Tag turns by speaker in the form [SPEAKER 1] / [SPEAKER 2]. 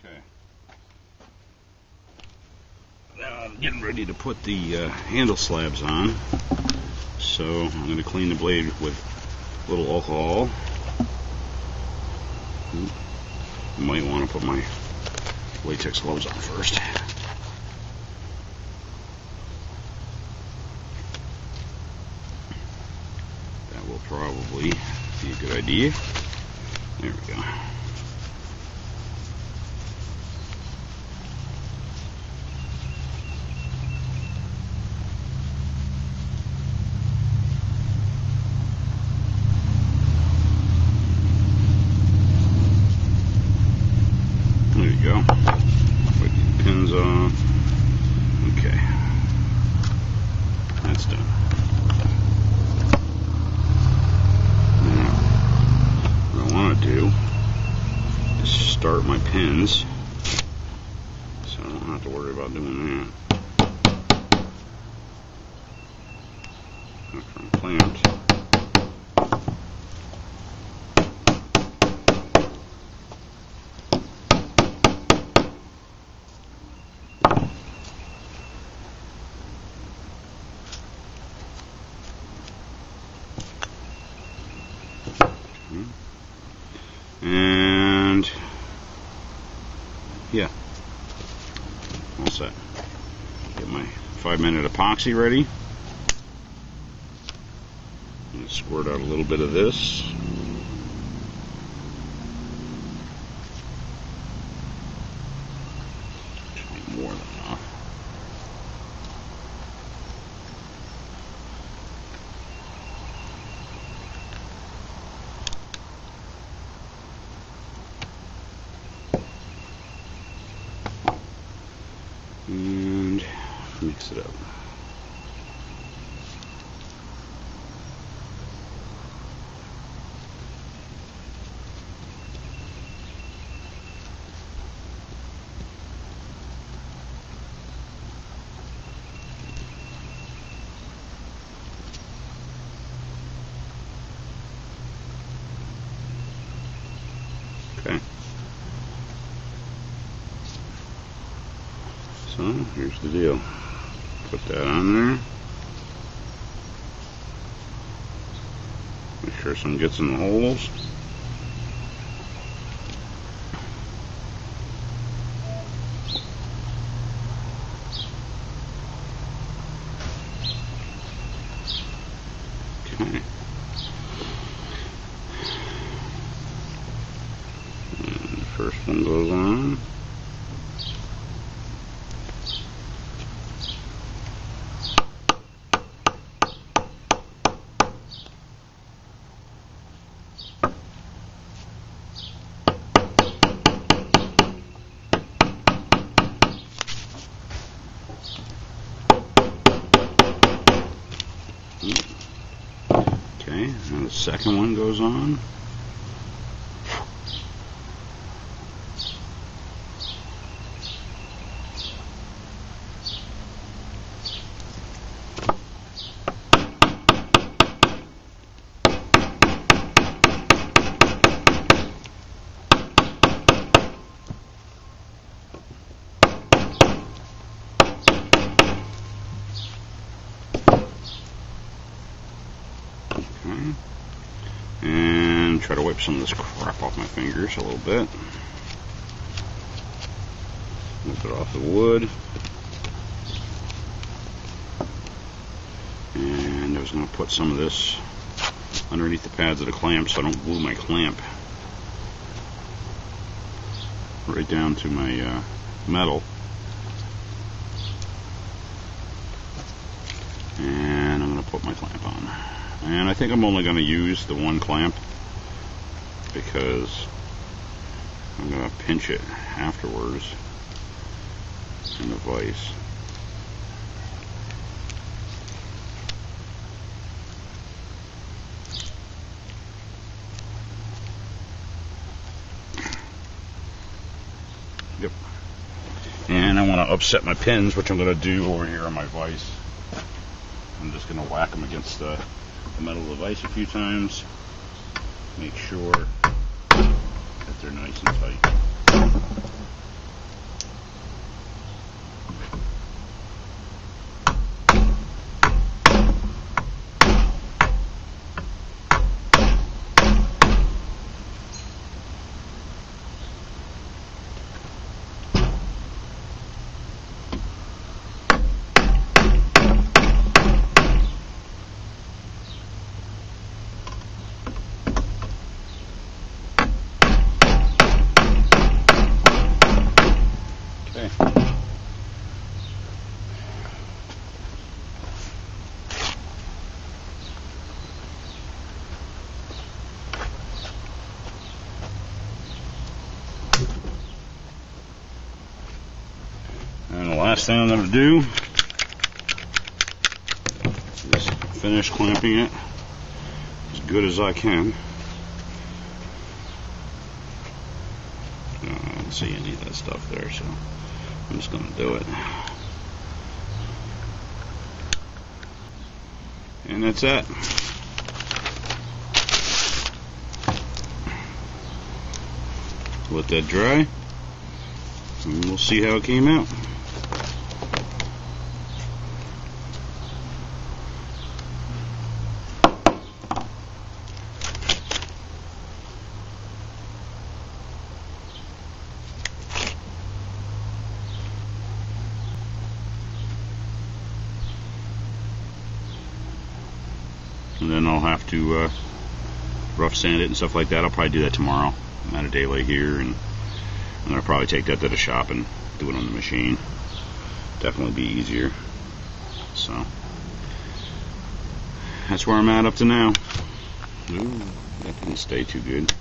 [SPEAKER 1] Okay. Now I'm getting ready to put the handle slabs on. So I'm going to clean the blade with a little alcohol. I might want to put my latex gloves on first. That will probably be a good idea. There we go. There you go. Put the pins on. Okay. That's done. Now, what I want to do is start my pins so I don't have to worry about doing that. After I'm clamped. And yeah, all set. Get my 5-minute epoxy ready. I'm going to squirt out a little bit of this. Should be more than enough. And mix it up. Okay. So here's the deal. Put that on there. Make sure some gets in the holes. Okay. And the first one goes on. Okay, and the second one goes on. Okay. And try to wipe some of this crap off my fingers a little bit. Wipe it off the wood. And I was going to put some of this underneath the pads of the clamp so I don't glue my clamp right down to my metal. And I'm going to put my clamp on. And I think I'm only going to use the one clamp because I'm going to pinch it afterwards in the vise. Yep. And I want to upset my pins, which I'm going to do over here on my vise. I'm just going to whack them against the metal of the vise a few times. Make sure that they're nice and tight. last thing I'm going to do is finish clamping it as good as I can. I don't see any of that stuff there, so I'm just going to do it. And that's it. Let that dry, and we'll see how it came out. And then I'll have to rough sand it and stuff like that. I'll probably do that tomorrow. I'm at a day late here, and I'll probably take that to the shop and do it on the machine. Definitely be easier. So that's where I'm at up to now. Ooh, that didn't stay too good.